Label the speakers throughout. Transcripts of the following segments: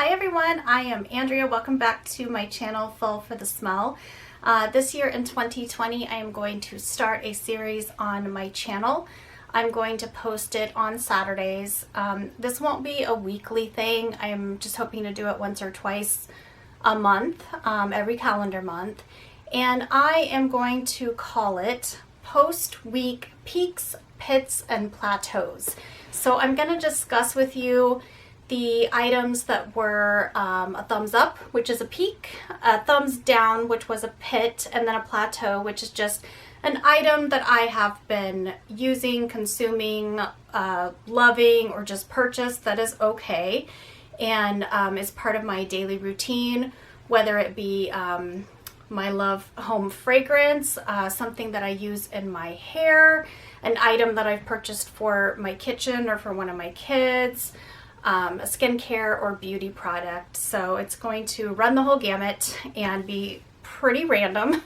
Speaker 1: Hi everyone, I am Andrea. Welcome back to my channel, Fall for the Smell. This year in 2020, I am going to start a series on my channel. I'm going to post it on Saturdays. This won't be a weekly thing. I'm just hoping to do it once or twice a month, every calendar month. And I am going to call it Post-Week Peaks, Pits, and Plateaus. So I'm going to discuss with you the items that were a thumbs up, which is a peak, a thumbs down, which was a pit, and then a plateau, which is just an item that I have been using, consuming, loving, or just purchased that is okay and is part of my daily routine, whether it be my Love home fragrance, something that I use in my hair, an item that I've purchased for my kitchen or for one of my kids, a skincare or beauty product. So it's going to run the whole gamut and be pretty random,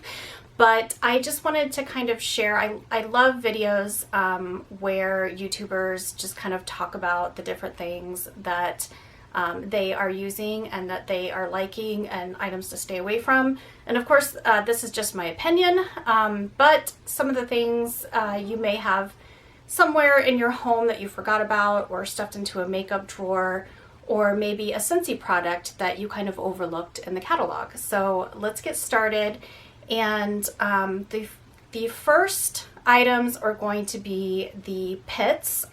Speaker 1: but I just wanted to kind of share. I love videos where YouTubers just kind of talk about the different things that they are using and that they are liking and items to stay away from. And of course, this is just my opinion, but some of the things you may have somewhere in your home that you forgot about or stuffed into a makeup drawer, or maybe a Scentsy product that you kind of overlooked in the catalog. So let's get started. And the first items are going to be the pits.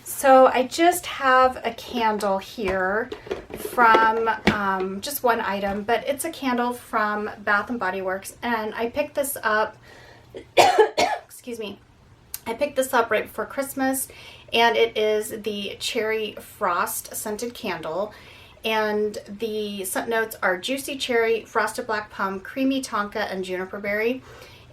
Speaker 1: So I just have a candle here from just one item, but it's a candle from Bath and Body Works, and I picked this up excuse me, I picked this up right before Christmas, and it is the Cherry Frost scented candle. And the scent notes are juicy cherry, frosted black plum, creamy tonka, and juniper berry.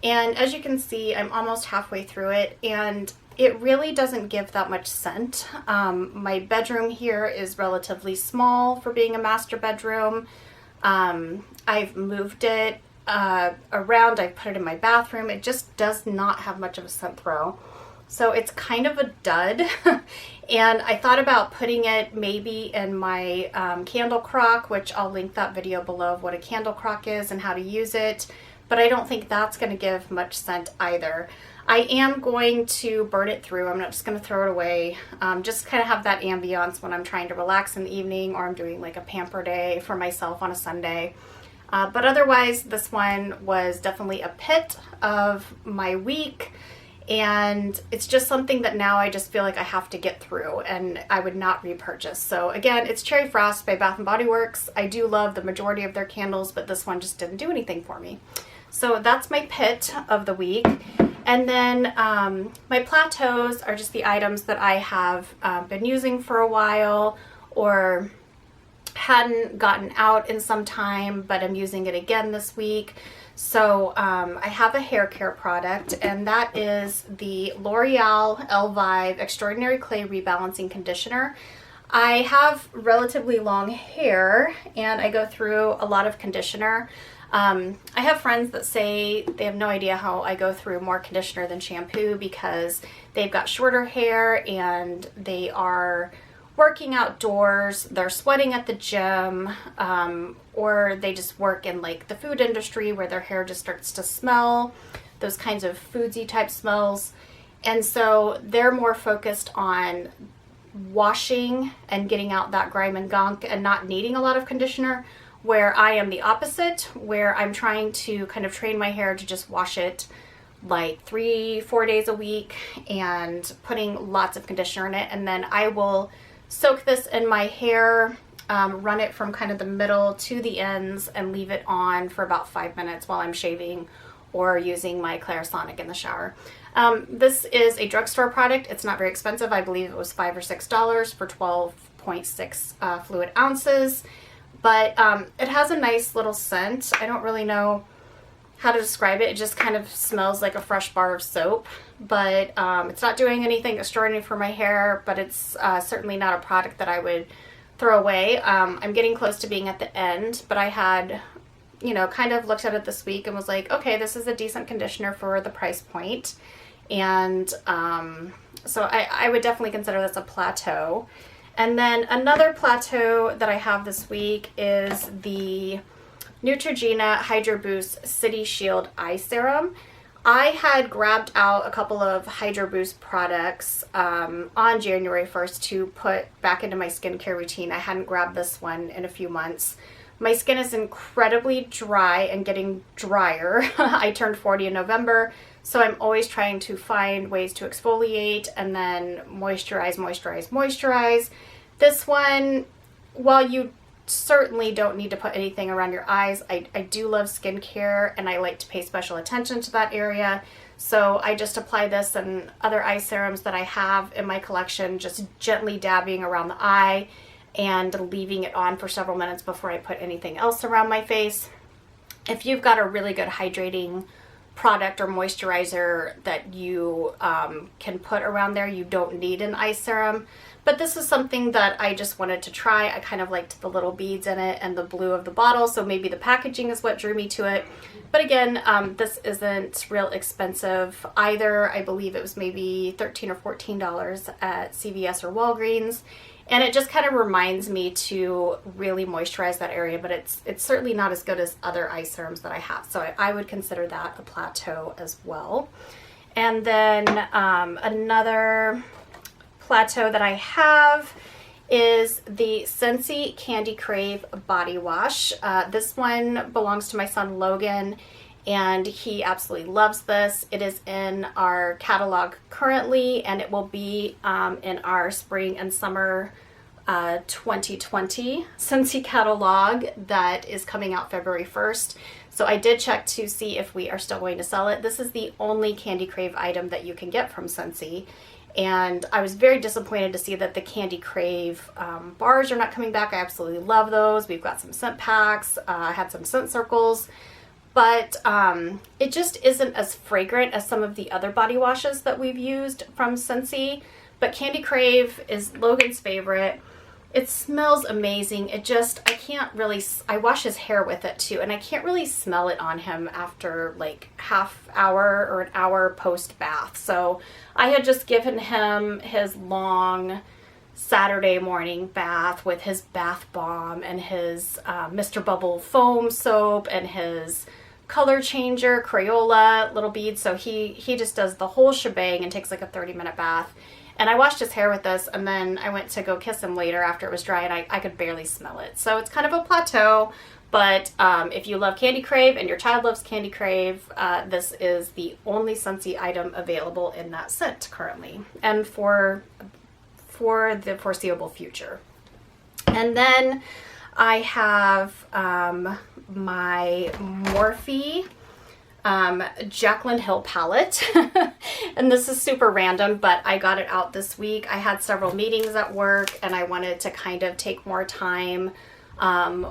Speaker 1: And as you can see, I'm almost halfway through it, and it really doesn't give that much scent. My bedroom here is relatively small for being a master bedroom. I've moved it around. I've put it in my bathroom. It just does not have much of a scent throw. So it's kind of a dud. And I thought about putting it maybe in my candle crock, which I'll link that video below of what a candle crock is and how to use it. But I don't think that's going to give much scent either. I am going to burn it through. I'm not just going to throw it away. Just kind of have that ambiance when I'm trying to relax in the evening, or I'm doing like a pamper day for myself on a Sunday. But otherwise, this one was definitely a pit of my week. And it's just something that now I just feel like I have to get through, and I would not repurchase. So again, it's Cherry Frost by Bath and Body Works. I do love the majority of their candles, but this one just didn't do anything for me. So that's my pit of the week. And then my plateaus are just the items that I have been using for a while, or hadn't gotten out in some time, but I'm using it again this week. So I have a hair care product, and that is the L'Oreal Elvive Extraordinary Clay Rebalancing Conditioner. I have relatively long hair, and I go through a lot of conditioner. I have friends that say they have no idea how I go through more conditioner than shampoo because they've got shorter hair and they are working outdoors, they're sweating at the gym, or they just work in like the food industry where their hair just starts to smell, those kinds of foodsy type smells. And so they're more focused on washing and getting out that grime and gunk and not needing a lot of conditioner, where I am the opposite, where I'm trying to kind of train my hair to just wash it like 3-4 days a week and putting lots of conditioner in it. And then I will soak this in my hair, run it from kind of the middle to the ends, and leave it on for about 5 minutes while I'm shaving or using my Clarisonic in the shower. This is a drugstore product. It's not very expensive. I believe it was $5 or $6 for 12.6 fluid ounces. But it has a nice little scent. I don't really know how to describe it. It just kind of smells like a fresh bar of soap, but it's not doing anything extraordinary for my hair, but it's certainly not a product that I would throw away. I'm getting close to being at the end, but I had, kind of looked at it this week and was like, okay, this is a decent conditioner for the price point. And so I would definitely consider this a plateau. And then another Plateau that I have this week is the Neutrogena Hydro Boost City Shield Eye Serum. I had grabbed out a couple of Hydro Boost products on January 1st to put back into my skincare routine. I hadn't grabbed this one in a few months. My skin is incredibly dry and getting drier. I turned 40 in November, so I'm always trying to find ways to exfoliate and then moisturize, moisturize, moisturize. This one, while you certainly don't need to put anything around your eyes, I do love skincare and I like to pay special attention to that area. So I just apply this and other eye serums that I have in my collection, just gently dabbing around the eye and leaving it on for several minutes before I put anything else around my face. If you've got a really good hydrating product or moisturizer that you can put around there, you don't need an eye serum. But this is something that I just wanted to try. I kind of liked the little beads in it and the blue of the bottle, so maybe the packaging is what drew me to it. But again, this isn't real expensive either. I believe it was maybe $13 or $14 at CVS or Walgreens. And it just kind of reminds me to really moisturize that area, but it's certainly not as good as other eye serums that I have. So I would consider that a Plateau as well. And then another Plateau that I have is the Scentsy Candy Crave Body Wash. This one belongs to my son Logan, and he absolutely loves this. It is in our catalog currently, and it will be in our spring and summer 2020 Scentsy catalog that is coming out February 1st. So I did check to see if we are still going to sell it. This is the only Candy Crave item that you can get from Scentsy. And I was very disappointed to see that the Candy Crave bars are not coming back. I absolutely love those. We've got some scent packs. I had some scent circles. But it just isn't as fragrant as some of the other body washes that we've used from Scentsy. But Candy Crave is Logan's favorite. It smells amazing. It just, I wash his hair with it too, and I can't really smell it on him after like half hour or an hour post bath. So I had just given him his long Saturday morning bath with his bath bomb and his Mr. Bubble foam soap and his color changer, Crayola, little beads. So he just does the whole shebang and takes like a 30-minute bath. And I washed his hair with this, and then I went to go kiss him later after it was dry, and I could barely smell it. So it's kind of a Plateau, but if you love Candy Crave and your child loves Candy Crave, this is the only Scentsy item available in that scent currently, and for the foreseeable future. And then I have my Morphe Jaclyn Hill palette. And this is super random, but I got it out this week. I had several meetings at work and I wanted to kind of take more time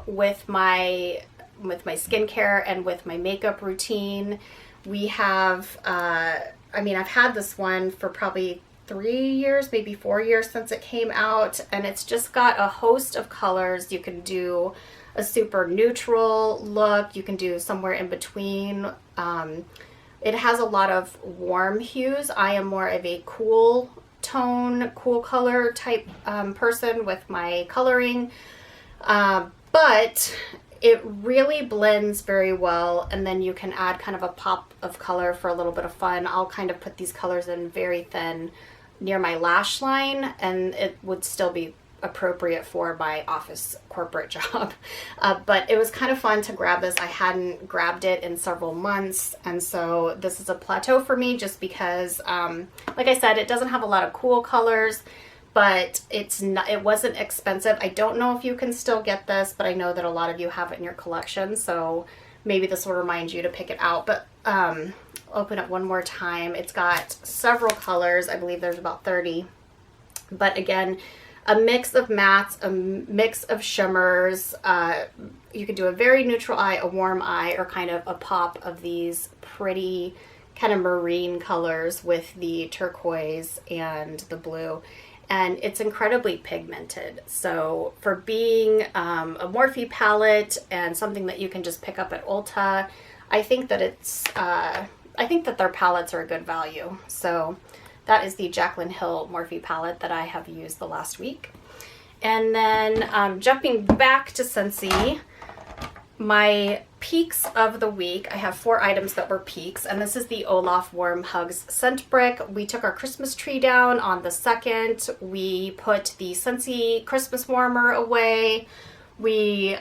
Speaker 1: with my skincare and with my makeup routine. We have I've had this one for probably 3 years, maybe 4 years since it came out, and it's just got a host of colors. You can do a super neutral look, you can do somewhere in between. It has a lot of warm hues. I am more of a cool tone, cool color type person with my coloring, but it really blends very well, and then you can add kind of a pop of color for a little bit of fun. I'll kind of put these colors in very thin near my lash line, and it would still be appropriate for my office corporate job. But it was kind of fun to grab this. I hadn't grabbed it in several months, and so this is a Plateau for me just because, like I said, it doesn't have a lot of cool colors, but it wasn't expensive. I don't know if you can still get this, but I know that a lot of you have it in your collection, so maybe this will remind you to pick it out. But open it one more time. It's got several colors. I believe there's about 30. But again, a mix of mattes, a mix of shimmers. You could do a very neutral eye, a warm eye, or kind of a pop of these pretty kind of marine colors with the turquoise and the blue. And it's incredibly pigmented. So for being a Morphe palette and something that you can just pick up at Ulta, I think that their palettes are a good value. So that is the Jaclyn Hill Morphe palette that I have used the last week. And then jumping back to Scentsy, my peaks of the week, I have 4 items that were peaks, and this is the Olaf Warm Hugs scent brick. We took our Christmas tree down on the 2nd. We put the Scentsy Christmas warmer away. We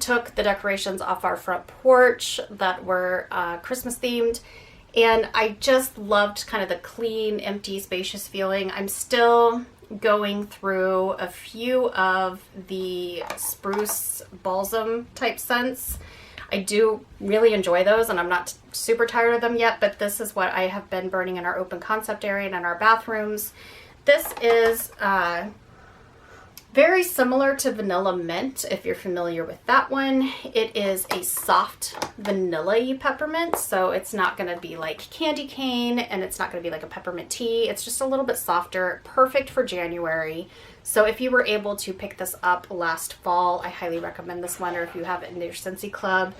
Speaker 1: took the decorations off our front porch that were Christmas themed, and I just loved kind of the clean, empty, spacious feeling. I'm still going through a few of the spruce balsam type scents. I do really enjoy those, and I'm not super tired of them yet, but this is what I have been burning in our open concept area and in our bathrooms. This is very similar to Vanilla Mint, if you're familiar with that one. It is a soft vanilla-y peppermint, so it's not going to be like candy cane, and it's not going to be like a peppermint tea. It's just a little bit softer, perfect for January. So if you were able to pick this up last fall, I highly recommend this one, or if you have it in your Scentsy Club,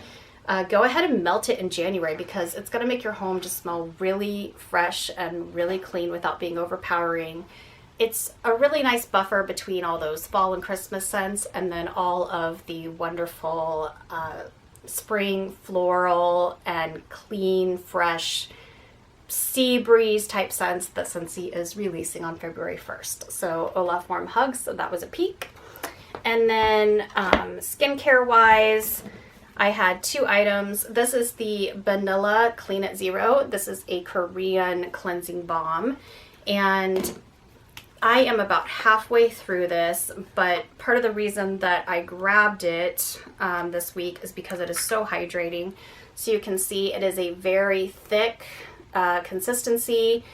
Speaker 1: go ahead and melt it in January, because it's going to make your home just smell really fresh and really clean without being overpowering. It's a really nice buffer between all those fall and Christmas scents, and then all of the wonderful spring floral and clean, fresh sea breeze type scents that Scentsy is releasing on February 1st. So Olaf Warm Hugs, so that was a peak. And then skincare wise, I had 2 items. This is the Vanilla Clean at Zero. This is a Korean cleansing balm, and I am about halfway through this, but part of the reason that I grabbed it this week is because it is so hydrating. So you can see it is a very thick consistency.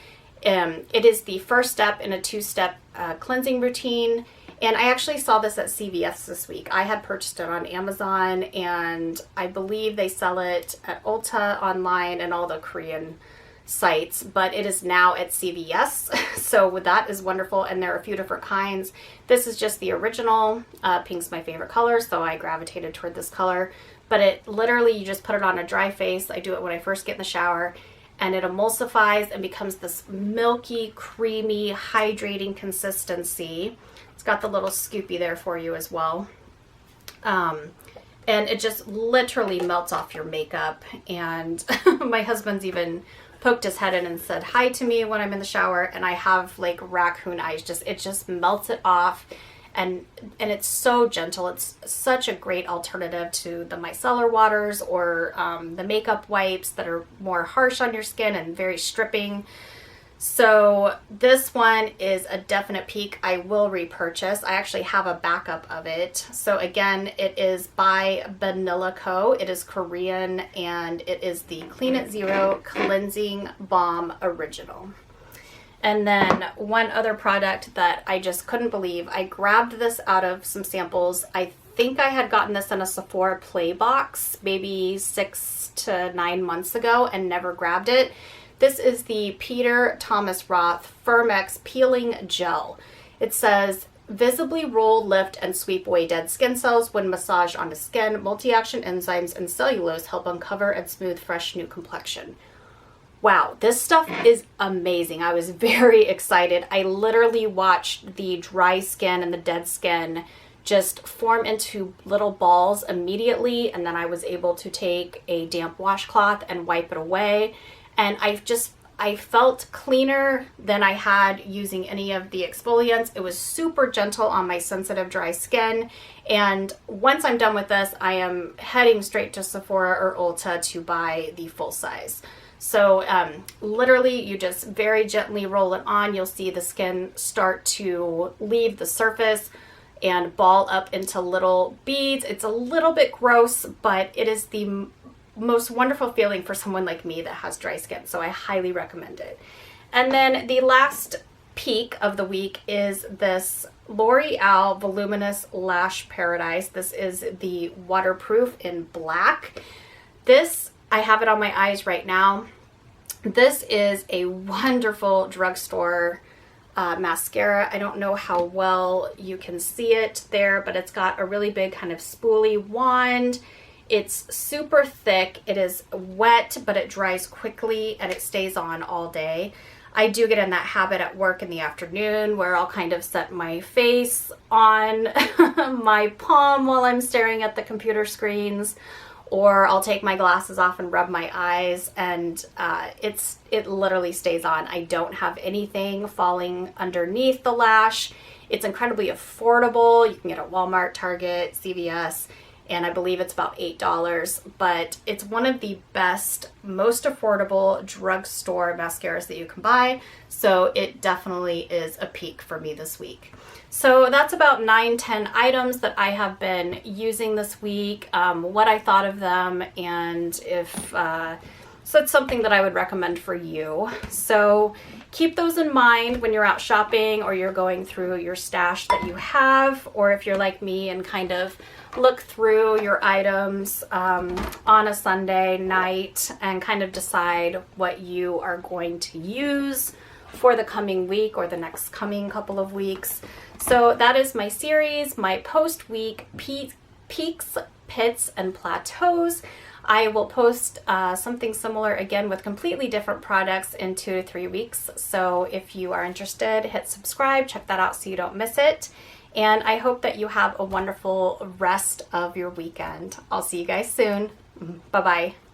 Speaker 1: It is the first step in a 2-step cleansing routine, and I actually saw this at CVS this week. I had purchased it on Amazon, and I believe they sell it at Ulta online and all the Korean sites, but it is now at CVS, so that is wonderful, and there are a few different kinds. This is just the original. Pink's my favorite color, so I gravitated toward this color, but it literally, you just put it on a dry face. I do it when I first get in the shower, and it emulsifies and becomes this milky, creamy, hydrating consistency. It's got the little scoopy there for you as well. And it just literally melts off your makeup, and my husband's even poked his head in and said hi to me when I'm in the shower, and I have like raccoon eyes. It just melts it off, and it's so gentle. It's such a great alternative to the micellar waters or the makeup wipes that are more harsh on your skin and very stripping. So this one is a definite peak. I will repurchase. I actually have a backup of it. So again, it is by Vanilla Co. It is Korean, and it is the Clean at Zero Cleansing Balm Original. And then one other product that I just couldn't believe. I grabbed this out of some samples. I think I had gotten this in a Sephora Play box maybe 6 to 9 months ago and never grabbed it. This is the Peter Thomas Roth Firmex Peeling Gel. It says, visibly roll, lift, and sweep away dead skin cells when massaged onto skin. Multi-action enzymes and cellulose help uncover and smooth fresh new complexion. Wow, this stuff is amazing. I was very excited. I literally watched the dry skin and the dead skin just form into little balls immediately, and then I was able to take a damp washcloth and wipe it away. And I felt cleaner than I had using any of the exfoliants. It was super gentle on my sensitive dry skin. And once I'm done with this, I am heading straight to Sephora or Ulta to buy the full size. So literally you just very gently roll it on. You'll see the skin start to leave the surface and ball up into little beads. It's a little bit gross, but it is the most wonderful feeling for someone like me that has dry skin, so I highly recommend it. And then the last peak of the week is this L'Oreal Voluminous Lash Paradise. This is the waterproof in black. This, I have it on my eyes right now. This is a wonderful drugstore mascara. I don't know how well you can see it there, but it's got a really big kind of spoolie wand. It's super thick. It is wet, but it dries quickly and it stays on all day. I do get in that habit at work in the afternoon where I'll kind of set my face on my palm while I'm staring at the computer screens, or I'll take my glasses off and rub my eyes, and it literally stays on. I don't have anything falling underneath the lash. It's incredibly affordable. You can get it at Walmart, Target, CVS, and I believe it's about $8, but it's one of the best, most affordable drugstore mascaras that you can buy. So it definitely is a peak for me this week. So that's about 9-10 items that I have been using this week, what I thought of them, and if so it's something that I would recommend for you. So keep those in mind when you're out shopping or you're going through your stash that you have, or if you're like me and kind of look through your items on a Sunday night and kind of decide what you are going to use for the coming week or the next coming couple of weeks. So that is my series, my post-week peaks, pits, and plateaus. I will post something similar again with completely different products in 2 to 3 weeks. So if you are interested, hit subscribe, check that out so you don't miss it. And I hope that you have a wonderful rest of your weekend. I'll see you guys soon. Bye-bye.